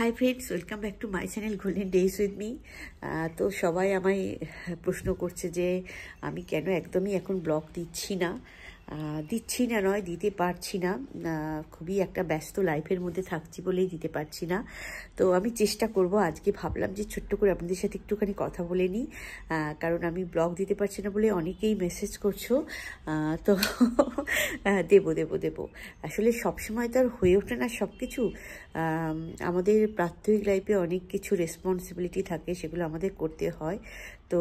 Hi friends, welcome back to my channel golden days with me. তো সবাই আমায় প্রশ্ন করছে যে আমি কেন একদমই এখন ব্লগ দিচ্ছি না নয়, দিতে পারছি না। খুবই একটা ব্যস্ত লাইফের মধ্যে থাকছি বলেই দিতে পারছি না। তো আমি চেষ্টা করব। আজকে ভাবলাম যে ছোট্ট করে আপনাদের সাথে একটুখানি কথা বলে নিই, কারণ আমি ব্লগ দিতে পারছি না বলে অনেকেই মেসেজ করছো। তো দেবো আসলে সবসময় তো আর হয়ে ওঠে না সব কিছু। আমাদের প্রাত্যহিক লাইফে অনেক কিছু রেসপন্সিবিলিটি থাকে, সেগুলো আমাদের করতে হয়। তো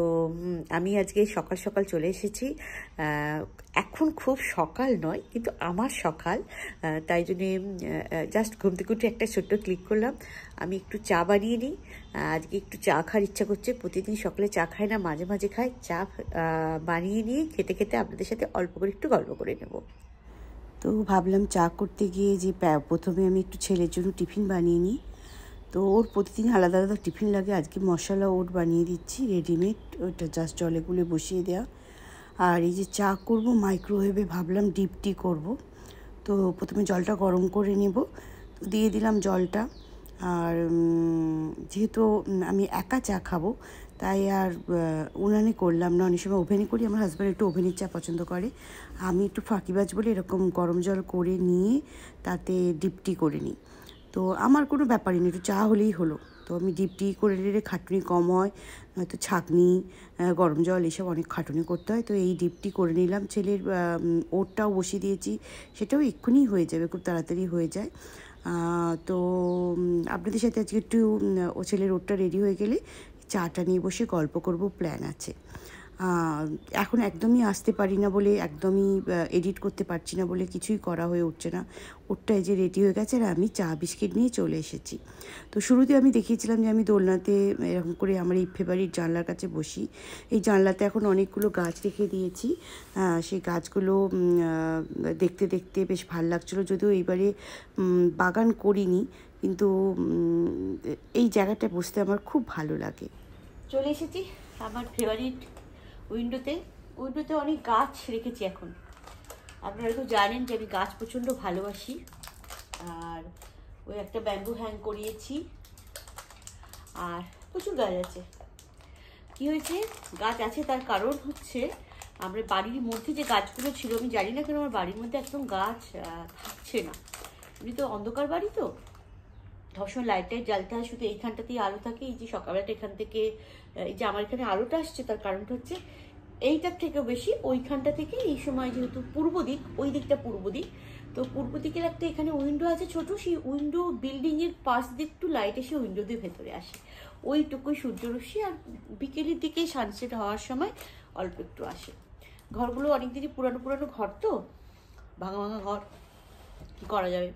আমি আজকে সকাল সকাল চলে এসেছি। এখন খুব সকাল নয়, কিন্তু আমার সকাল, তাই জন্যে জাস্ট ঘুম থেকে উঠে একটা ছোট্ট ক্লিক করলাম। আমি একটু চা বানিয়ে নিই। আজকে একটু চা খাওয়ার ইচ্ছা করছে। প্রতিদিন সকালে চা খাই না, মাঝে মাঝে খাই। চা বানিয়ে নিয়ে খেতে খেতে আপনাদের সাথে অল্প করে একটু গল্প করে নেব। তো ভাবলাম চা করতে গিয়ে যে প্রথমে আমি একটু ছেলের জন্য টিফিন বানিয়ে নিই। তো ওর প্রতিদিন আলাদা আলাদা টিফিন লাগে। আজকে মশলা ওট বানিয়ে দিচ্ছি রেডিমেড, ওটা জাস্ট জলে গুলে বসিয়ে দেওয়া। আর এই যে চা করব মাইক্রোওয়েভে, ভাবলাম ডিপ টি করবো। তো প্রথমে জলটা গরম করে নেব। তো দিয়ে দিলাম জলটা। আর যেহেতু আমি একা চা খাবো, তাই আর উনানে করলাম না। অনেক সময় ওভেনে করি, আমার হাজব্যান্ড একটু ওভেনের চা পছন্দ করে। আমি একটু ফাঁকিবাজ বলে এরকম গরম জল করে নিয়ে তাতে ডিপ টি করে নিই। তো আমার কোনো ব্যাপারই নেই, একটু চা হলেই হলো। তো আমি ডিপ টি করে নিলে খাটুনি কম হয়, নয়তো ছাঁকনি, গরম জল এসব অনেক খাটুনি করতে হয়। তো এই ডিপ টি করে নিলাম। ছেলের ওটটাও বসিয়ে দিয়েছি, সেটাও এক্ষুনি হয়ে যাবে, খুব তাড়াতাড়ি হয়ে যায়। তো আপনাদের সাথে আজকে একটু ও ছেলের ওটটা রেডি হয়ে গেলে চাটা নিয়ে বসে গল্প করব, প্ল্যান আছে। এখন একদমই আসতে পারি না বলে, একদমই এডিট করতে পারছি না বলে কিছুই করা হয়ে উঠছে না। ওরটা এই যে রেডি হয়ে গেছে, আর আমি চা বিস্কিট নিয়ে চলে এসেছি। তো শুরুতে আমি দেখিয়েছিলাম যে আমি দোলনাতে এরকম করে আমার এই ফেভারিট জানলার কাছে বসি। এই জানলাতে এখন অনেকগুলো গাছ রেখে দিয়েছি। সেই গাছগুলো দেখতে দেখতে বেশ ভালো লাগছিলো। যদিও এইবারে বাগান করিনি, কিন্তু এই জায়গাটায় বসতে আমার খুব ভালো লাগে। চলে এসেছি আমার ফেভারিট উইন্ডোতে অনেক গাছ রেখেছি এখন। আপনারা তো জানেন যে আমি গাছ প্রচণ্ড ভালোবাসি। আর ওই একটা ব্যাম্বু হ্যাং করিয়েছি, আর প্রচুর গাছ আছে। কি হয়েছে, গাছ আছে তার কারণ হচ্ছে আমরা বাড়ির মধ্যে যে গাছগুলো ছিল, আমি জানি না কেন আমার বাড়ির মধ্যে একদম গাছ থাকছে না। এমনি তো অন্ধকার বাড়ি, তো সবসময় লাইটটাই জ্বালতে হয়, শুধু এইখানটাতেই আলো থাকে। এই যে সকালবেলাটা এখান থেকে, এই যে আমার এখানে আলোটা আসছে, তার কারণটা হচ্ছে এইটার থেকেও বেশি ওইখানটা থেকে। এই সময় যেহেতু পূর্ব দিক, ওই দিকটা পূর্ব দিক, তো পূর্ব দিকের একটা এখানে উইন্ডো আছে ছোট, সেই উইন্ডো বিল্ডিংয়ের পাশ দিয়ে একটু লাইট এসে উইন্ডো দিয়ে ভেতরে আসে, ওইটুকুই সূর্যরশ্মি। আর বিকেলের দিকে সানসেট হওয়ার সময় অল্প একটু আসে। ঘরগুলো অনেকদিনই পুরানো ঘর, তো ভাঙা ঘর, কি করা যাবে,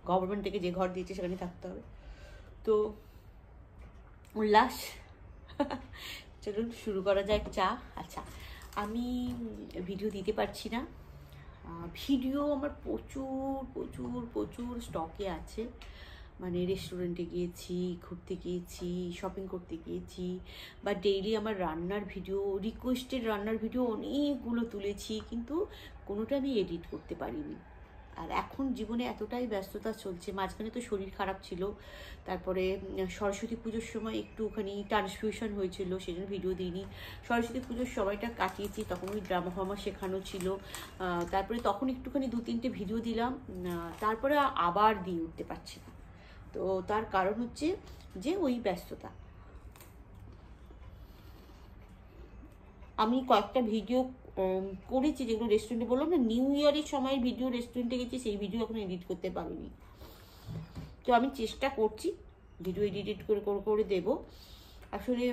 গভর্নমেন্ট থেকে যে ঘর দিয়েছে সেখানে থাকতে হবে। তো উল্লাস। চলুন শুরু করা যাক চা। আচ্ছা, আমি ভিডিও দিতে পারছি না। ভিডিও আমার প্রচুর স্টকে আছে। মানে রেস্টুরেন্টে গিয়েছি, ঘুরতে গিয়েছি, শপিং করতে গিয়েছি, বা ডেইলি আমার রান্নার ভিডিও, রিকোয়েস্টেড রান্নার ভিডিও অনেকগুলো তুলেছি, কিন্তু কোনোটা আমি এডিট করতে পারিনি। আর এখন জীবনে এতটাই ব্যস্ততা চলছে, মাঝখানে তো শরীর খারাপ ছিল, তারপরে সরস্বতী পুজোর সময় একটুখানি ট্রান্সফিউশন হয়েছিল, সেজন্য ভিডিও দিইনি। সরস্বতী পুজোর সময়টা কাটিয়েছি, তখন ওই ড্রামা ফামা শেখানো ছিল, তারপরে তখন একটুখানি 2-3টে ভিডিও দিলাম, তারপরে আবার দিয়ে উঠতে পারছি না। তো তার কারণ হচ্ছে যে ওই ব্যস্ততা। আমি কয়েকটা ভিডিও করেছি যেগুলো রেস্টুরেন্টে, বললাম না নিউ ইয়ারের সময় ভিডিও রেস্টুরেন্টে গেছি, সেই ভিডিও এখন এডিট করতে পারিনি। তো আমি চেষ্টা করছি ভিডিও এডিট করে দেবো। আসলে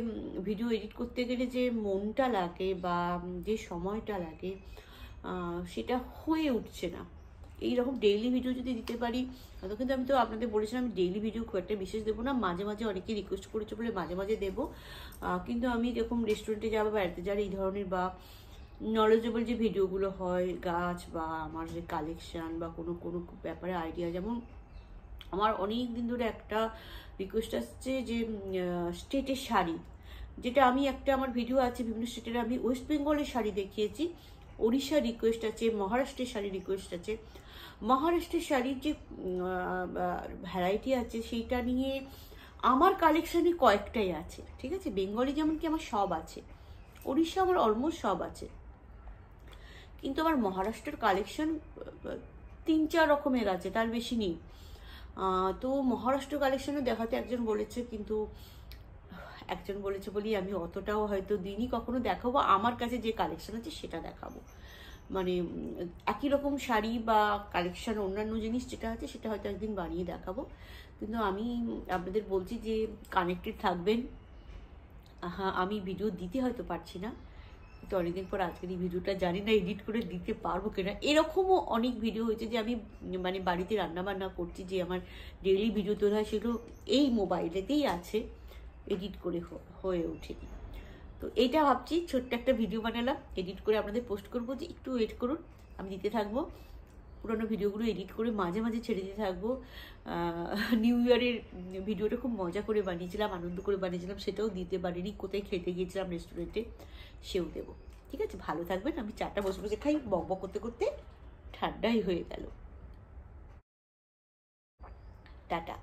ভিডিও এডিট করতে গেলে যে মনটা লাগে বা যে সময়টা লাগে, সেটা হয়ে উঠছে না। এইরকম ডেইলি ভিডিও যদি দিতে পারি, তো কিন্তু আমি তো আপনাদের বলেছিলাম আমি ডেইলি ভিডিও খুব একটা বিশেষ দেবো না, মাঝে মাঝে অনেকে রিকোয়েস্ট করেছে বলে মাঝে মাঝে দেবো। কিন্তু আমি এরকম রেস্টুরেন্টে যাবো, বেড়াতে যাওয়ার এই ধরনের বা নলেজেবল যে ভিডিওগুলো হয়, গাছ বা আমার যে কালেকশান বা কোনো ব্যাপারে আইডিয়া, যেমন আমার অনেক দিন ধরে একটা রিকোয়েস্ট আসছে যে স্টেটের শাড়ি, যেটা আমি একটা আমার ভিডিও আছে বিভিন্ন স্টেটের, আমি ওয়েস্ট বেঙ্গলের শাড়ি দেখিয়েছি, ওড়িশার রিকোয়েস্ট আছে, মহারাষ্ট্রের শাড়ি রিকোয়েস্ট আছে। মহারাষ্ট্রের শাড়ির যে ভ্যারাইটি আছে সেইটা নিয়ে আমার কালেকশানে কয়েকটাই আছে, ঠিক আছে। বেঙ্গলি যেমন কি আমার সব আছে, উড়িষ্যা আমার অলমোস্ট সব আছে, কিন্তু আমার মহারাষ্ট্রের কালেকশন 3-4 রকমের আছে, তার বেশি নেই। তো মহারাষ্ট্র কালেকশনও দেখাতে একজন বলেছে, কিন্তু একজন বলেছে বলি আমি অতটাও হয়তো দিনই কখনো দেখাবো, আমার কাছে যে কালেকশন আছে সেটা দেখাবো। মানে একই রকম শাড়ি বা কালেকশন অন্যান্য জিনিস যেটা আছে সেটা হয়তো একদিন বানিয়ে দেখাবো। কিন্তু আমি আপনাদের বলছি যে কানেক্টেড থাকবেন। হ্যাঁ, আমি ভিডিও দিতে হয়তো পারছি না, কিন্তু অনেকদিন পর আজকের এই ভিডিওটা জানি না এডিট করে দিতে পারবো কিনা। এরকমও অনেক ভিডিও হয়েছে যে আমি মানে বাড়িতে রান্নাবান্না করছি, যে আমার ডেইলি ভিডিও তৈরি হয়, সেগুলো এই মোবাইলেতেই আছে, এডিট করে হয়ে ওঠেনি। তো এইটা ভাবছি ছোট্ট একটা ভিডিও বানালাম, এডিট করে আপনাদের পোস্ট করবো, যে একটু ওয়েট করুন, আমি দিতে থাকবো। পুরোনো ভিডিওগুলো এডিট করে মাঝে মাঝে ছেড়ে দিতে থাকবো। নিউ ইয়ারের ভিডিওটা খুব মজা করে বানিয়েছিলাম, আনন্দ করে বানিয়েছিলাম, সেটাও দিতে পারিনি। কোথায় খেতে গিয়েছিলাম রেস্টুরেন্টে, সেও দেবো। ঠিক আছে, ভালো থাকবেন। আমি চাটা বসে বসে খাই, বক বক করতে করতে ঠান্ডাই হয়ে গেল। টাটা।